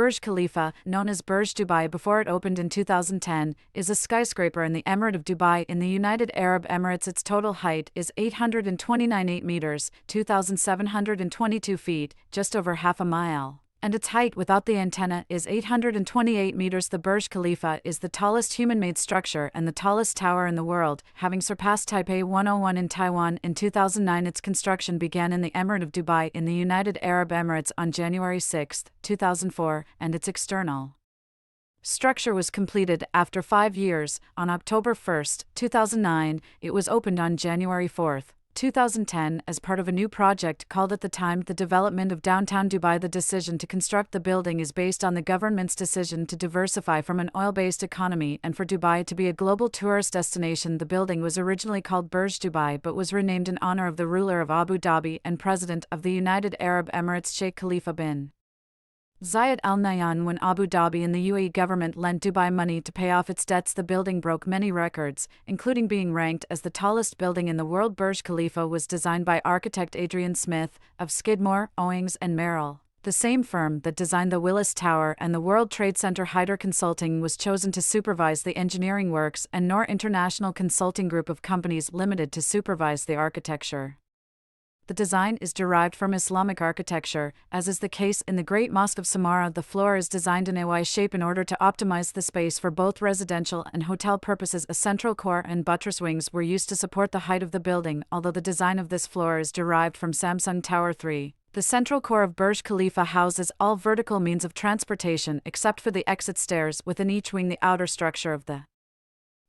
Burj Khalifa, known as Burj Dubai before it opened in 2010, is a skyscraper in the Emirate of Dubai in the United Arab Emirates. Its total height is 829 meters, 2,722 feet, just over half a mile. And its height without the antenna is 828 meters. The Burj Khalifa is the tallest human-made structure and the tallest tower in the world, having surpassed Taipei 101 in Taiwan in 2009. Its construction began in the Emirate of Dubai in the United Arab Emirates on January 6, 2004, and its external structure was completed after 5 years. On October 1, 2009, it was opened on January 4, 2010, as part of a new project called at the time the development of downtown Dubai. The decision to construct the building is based on the government's decision to diversify from an oil-based economy and for Dubai to be a global tourist destination. The building was originally called Burj Dubai but was renamed in honor of the ruler of Abu Dhabi and President of the United Arab Emirates Sheikh Khalifa bin Zayed Al Nahyan. When Abu Dhabi and the UAE government lent Dubai money to pay off its debts, the building broke many records, including being ranked as the tallest building in the world. Burj Khalifa was designed by architect Adrian Smith of Skidmore, Owings and Merrill. The same firm that designed the Willis Tower and the World Trade Center. Hyder Consulting was chosen to supervise the engineering works, and Noor International Consulting Group of Companies Limited to supervise the architecture. The design is derived from Islamic architecture, as is the case in the Great Mosque of Samarra. The floor is designed in a Y shape in order to optimize the space for both residential and hotel purposes. A central core and buttress wings were used to support the height of the building, although the design of this floor is derived from Samsung Tower 3. The central core of Burj Khalifa houses all vertical means of transportation except for the exit stairs within each wing. The outer structure of the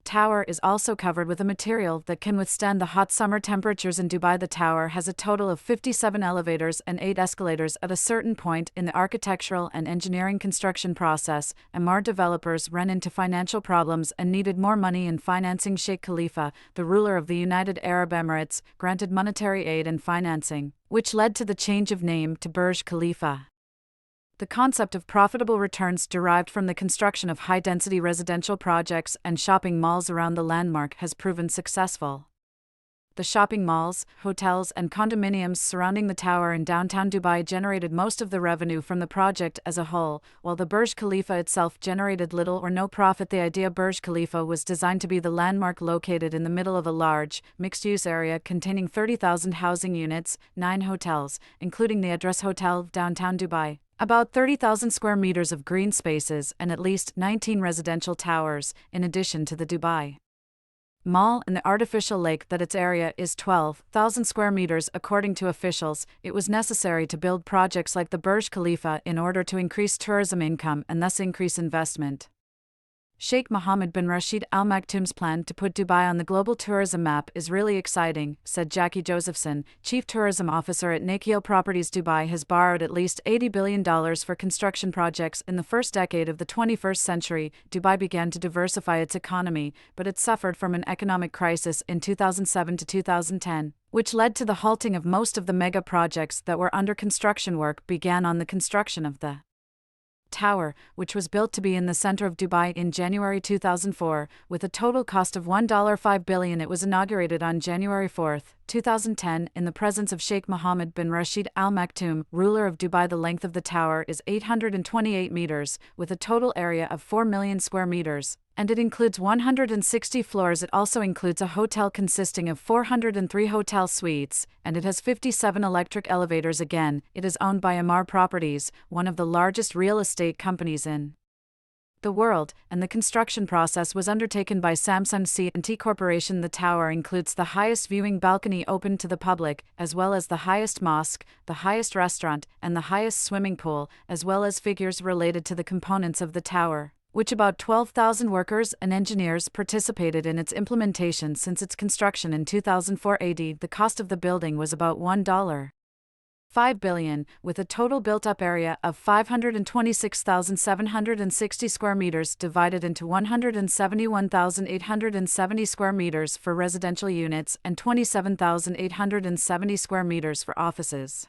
tower is also covered with a material that can withstand the hot summer temperatures in Dubai. The tower has a total of 57 elevators and 8 escalators. At a certain point in the architectural and engineering construction process, Emaar developers ran into financial problems and needed more money in financing. Sheikh Khalifa, the ruler of the United Arab Emirates, granted monetary aid and financing, which led to the change of name to Burj Khalifa. The concept of profitable returns derived from the construction of high-density residential projects and shopping malls around the landmark has proven successful. The shopping malls, hotels, and condominiums surrounding the tower in downtown Dubai generated most of the revenue from the project as a whole, while the Burj Khalifa itself generated little or no profit. The idea Burj Khalifa was designed to be the landmark located in the middle of a large, mixed-use area containing 30,000 housing units, 9 hotels, including the Address Hotel, downtown Dubai, about 30,000 square meters of green spaces, and at least 19 residential towers, in addition to the Dubai Mall and the artificial lake. That its area is 12,000 square meters. According to officials, it was necessary to build projects like the Burj Khalifa in order to increase tourism income and thus increase investment. Sheikh Mohammed bin Rashid Al Maktoum's plan to put Dubai on the global tourism map is really exciting, said Jackie Josephson, Chief Tourism Officer at Nakheel Properties. Dubai has borrowed at least $80 billion for construction projects in the first decade of the 21st century. Dubai began to diversify its economy, but it suffered from an economic crisis in 2007 to 2010, which led to the halting of most of the mega projects that were under construction. Work began on the construction of the tower, which was built to be in the center of Dubai in January 2004, with a total cost of $1.5 billion. It was inaugurated on January 4, 2010, in the presence of Sheikh Mohammed bin Rashid Al Maktoum, ruler of Dubai. The length of the tower is 828 meters, with a total area of 4 million square meters, and it includes 160 floors. It also includes a hotel consisting of 403 hotel suites, and it has 57 electric elevators. Again, it is owned by Emaar Properties, one of the largest real estate companies in the world, and the construction process was undertaken by Samsung C&T Corporation. The tower includes the highest viewing balcony open to the public, as well as the highest mosque, the highest restaurant, and the highest swimming pool, as well as figures related to the components of the tower, which about 12,000 workers and engineers participated in its implementation since its construction in 2004 AD. The cost of the building was about $1.5 billion, with a total built-up area of 526,760 square meters divided into 171,870 square meters for residential units and 27,870 square meters for offices.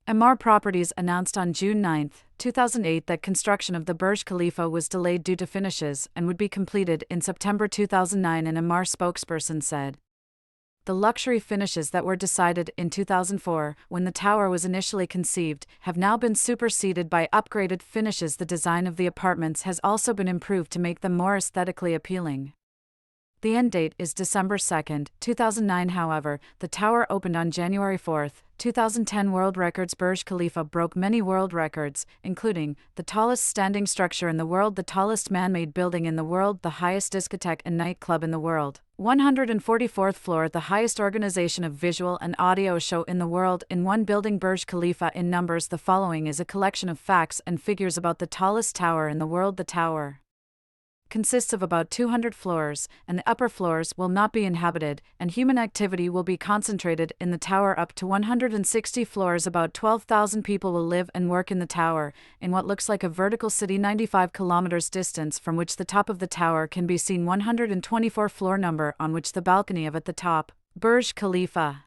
Emaar Properties announced on June 9, 2008 that construction of the Burj Khalifa was delayed due to finishes and would be completed in September 2009. An Emaar spokesperson said, The luxury finishes that were decided in 2004, when the tower was initially conceived, have now been superseded by upgraded finishes. The design of the apartments has also been improved to make them more aesthetically appealing. The end date is December 2, 2009. However, the tower opened on January 4, 2010. World records. Burj Khalifa broke many world records, including the tallest standing structure in the world, the tallest man-made building in the world, the highest discotheque and nightclub in the world, 144th floor, the highest organization of visual and audio show in the world in one building. Burj Khalifa in numbers. The following is a collection of facts and figures about the tallest tower in the world. The tower consists of about 200 floors, and the upper floors will not be inhabited, and human activity will be concentrated in the tower. Up to 160 floors, about 12,000 people will live and work in the tower, in what looks like a vertical city 95 kilometers distance from which the top of the tower can be seen. 124 floor number on which the balcony of at the top, Burj Khalifa,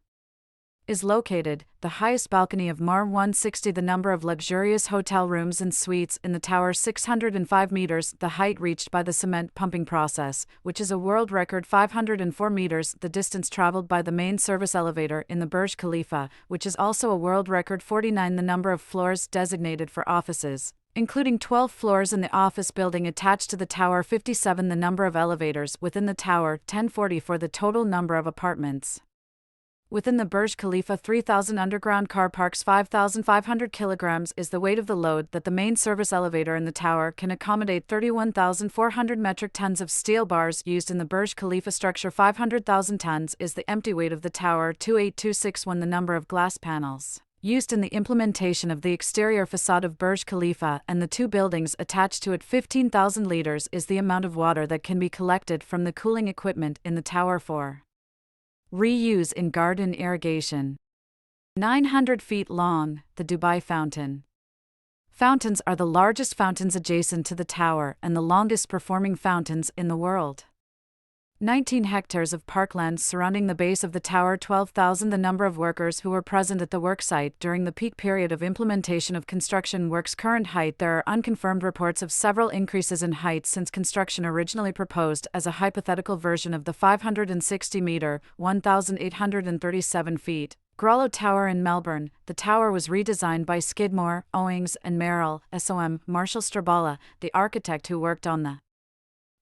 is located, the highest balcony of Mar 160. The number of luxurious hotel rooms and suites in the tower 605 meters, the height reached by the cement pumping process, which is a world record 504 meters, the distance traveled by the main service elevator in the Burj Khalifa, which is also a world record 49. The number of floors designated for offices, including 12 floors in the office building attached to the tower 57. The number of elevators within the tower 1040 for the total number of apartments within the Burj Khalifa. 3,000 underground car parks. 5,500 kilograms is the weight of the load that the main service elevator in the tower can accommodate. 31,400 metric tons of steel bars used in the Burj Khalifa structure. 500,000 tons is the empty weight of the tower. 28261. The number of glass panels used in the implementation of the exterior facade of Burj Khalifa and the two buildings attached to it. 15,000 liters is the amount of water that can be collected from the cooling equipment in the tower for reuse in garden irrigation. 900 feet long, the Dubai Fountain. Fountains are the largest fountains adjacent to the tower and the longest performing fountains in the world. 19 hectares of parkland surrounding the base of the tower. 12,000 the number of workers who were present at the worksite during the peak period of implementation of construction works. Current height. There are unconfirmed reports of several increases in height since construction originally proposed as a hypothetical version of the 560-meter, 1,837 feet, Grollo Tower in Melbourne. The tower was redesigned by Skidmore, Owings and Merrill, SOM. Marshall Strabala, the architect who worked on the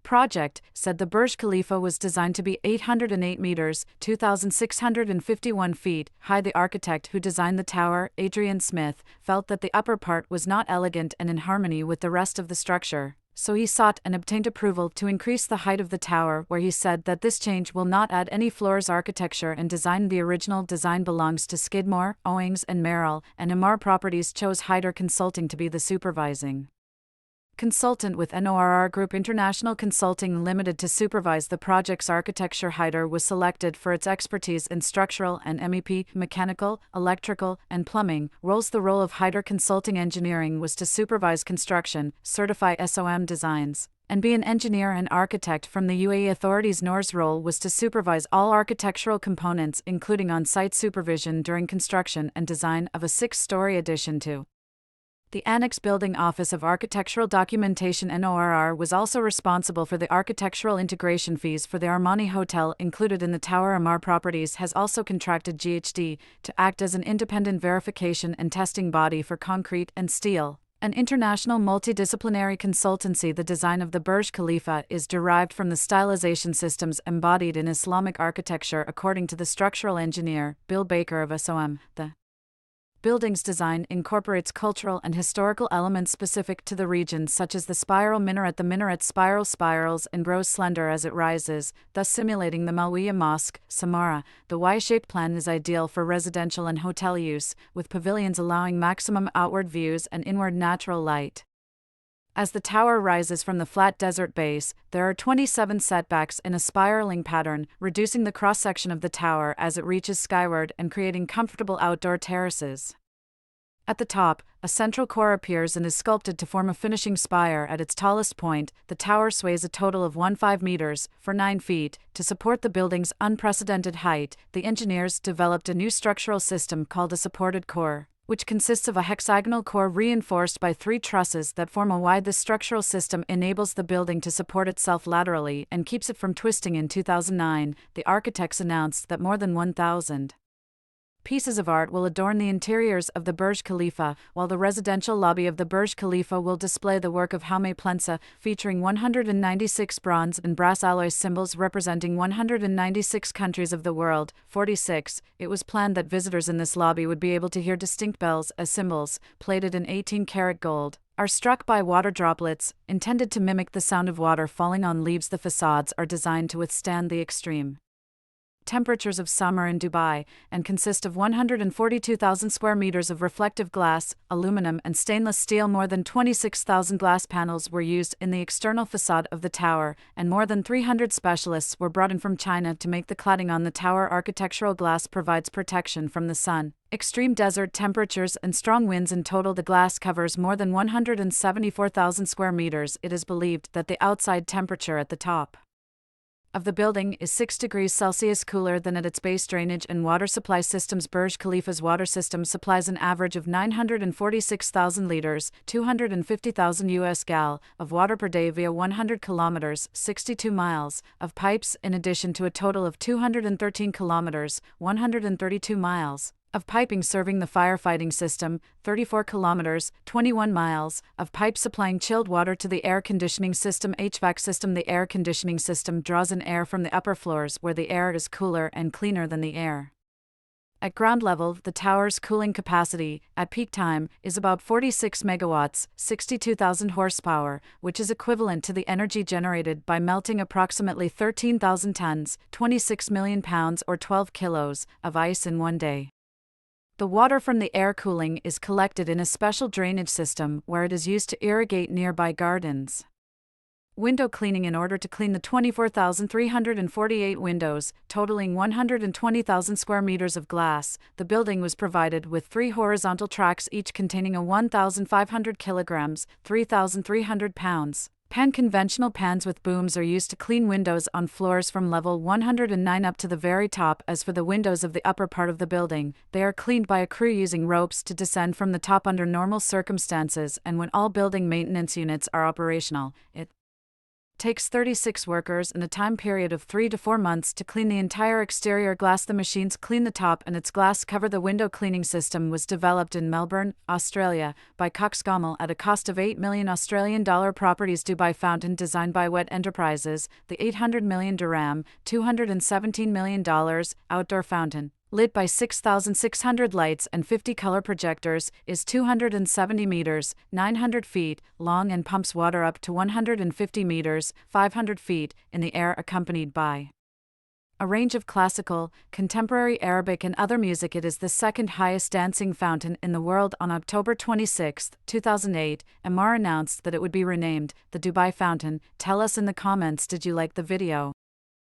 project, said the Burj Khalifa was designed to be 808 meters, 2,651 feet, high. The architect who designed the tower, Adrian Smith, felt that the upper part was not elegant and in harmony with the rest of the structure, so he sought and obtained approval to increase the height of the tower, where he said that this change will not add any floors. Architecture and design. The original design belongs to Skidmore, Owings and Merrill, and Amar Properties chose Hyder Consulting to be the supervising consultant with NORR Group International Consulting Limited to supervise the project's architecture. Hyder was selected for its expertise in structural and MEP, mechanical, electrical, and plumbing roles. The role of Hyder Consulting Engineering was to supervise construction, certify SOM designs, and be an engineer and architect from the UAE authorities. Noor's role was to supervise all architectural components, including on-site supervision during construction and design of a 6-story addition to the Annex Building. Office of Architectural Documentation NORR was also responsible for the architectural integration fees for the Armani Hotel included in the tower. Amar Properties has also contracted GHD to act as an independent verification and testing body for concrete and steel, an international multidisciplinary consultancy. The design of the Burj Khalifa is derived from the stylization systems embodied in Islamic architecture according to the structural engineer, Bill Baker of SOM. The building's design incorporates cultural and historical elements specific to the region, such as the spiral minaret. The minaret spirals and grows slender as it rises, thus simulating the Malwiya Mosque, Samarra. The Y-shaped plan is ideal for residential and hotel use, with pavilions allowing maximum outward views and inward natural light. As the tower rises from the flat desert base, there are 27 setbacks in a spiraling pattern, reducing the cross-section of the tower as it reaches skyward and creating comfortable outdoor terraces. At the top, a central core appears and is sculpted to form a finishing spire. At its tallest point, the tower sways a total of 15 meters, for 9 feet. To support the building's unprecedented height, the engineers developed a new structural system called a supported core, which consists of a hexagonal core reinforced by 3 trusses that form a Y. This structural system enables the building to support itself laterally and keeps it from twisting. In 2009, the architects announced that more than 1,000 pieces of art will adorn the interiors of the Burj Khalifa, while the residential lobby of the Burj Khalifa will display the work of Jaume Plensa, featuring 196 bronze and brass alloy symbols representing 196 countries of the world. 46. It was planned that visitors in this lobby would be able to hear distinct bells as symbols, plated in 18-karat gold, are struck by water droplets, intended to mimic the sound of water falling on leaves. The facades are designed to withstand the extreme temperatures of summer in Dubai, and consist of 142,000 square meters of reflective glass, aluminum and stainless steel. More than 26,000 glass panels were used in the external facade of the tower, and more than 300 specialists were brought in from China to make the cladding on the tower. Architectural glass provides protection from the sun, extreme desert temperatures and strong winds. In total, the glass covers more than 174,000 square meters. It is believed that the outside temperature at the top of the building is 6 degrees Celsius cooler than at its base. Drainage and water supply systems. Burj Khalifa's water system supplies an average of 946,000 liters, 250,000 US gal, of water per day via 100 kilometers, 62 miles, of pipes, in addition to a total of 213 kilometers, 132 miles, of piping serving the firefighting system, 34 kilometers, 21 miles, of pipe supplying chilled water to the air conditioning system. HVAC system. The air conditioning system draws in air from the upper floors where the air is cooler and cleaner than the air at ground level. The tower's cooling capacity, at peak time, is about 46 megawatts, 62,000 horsepower, which is equivalent to the energy generated by melting approximately 13,000 tons, 26 million pounds or 12 kilos, of ice in one day. The water from the air cooling is collected in a special drainage system where it is used to irrigate nearby gardens. Window cleaning. In order to clean the 24,348 windows, totaling 120,000 square meters of glass, the building was provided with 3 horizontal tracks, each containing a 1,500 kilograms, 3,300 pounds, pan. Conventional pans with booms are used to clean windows on floors from level 109 up to the very top. As for the windows of the upper part of the building, they are cleaned by a crew using ropes to descend from the top under normal circumstances, and when all building maintenance units are operational, it takes 36 workers and a time period of 3 to 4 months to clean the entire exterior glass. The machines clean the top and its glass cover. The window cleaning system was developed in Melbourne, Australia, by Coxcomel at a cost of $8 million Australian dollar. Properties. Dubai Fountain, designed by Wet Enterprises, the 800 million dirham, $217 million, outdoor fountain, lit by 6,600 lights and 50 color projectors, is 270 meters, 900 feet, long and pumps water up to 150 meters, 500 feet, in the air, accompanied by a range of classical, contemporary Arabic and other music. It is the second highest dancing fountain in the world. On October 26, 2008, Emaar announced that it would be renamed the Dubai Fountain. Tell us in the comments, did you like the video?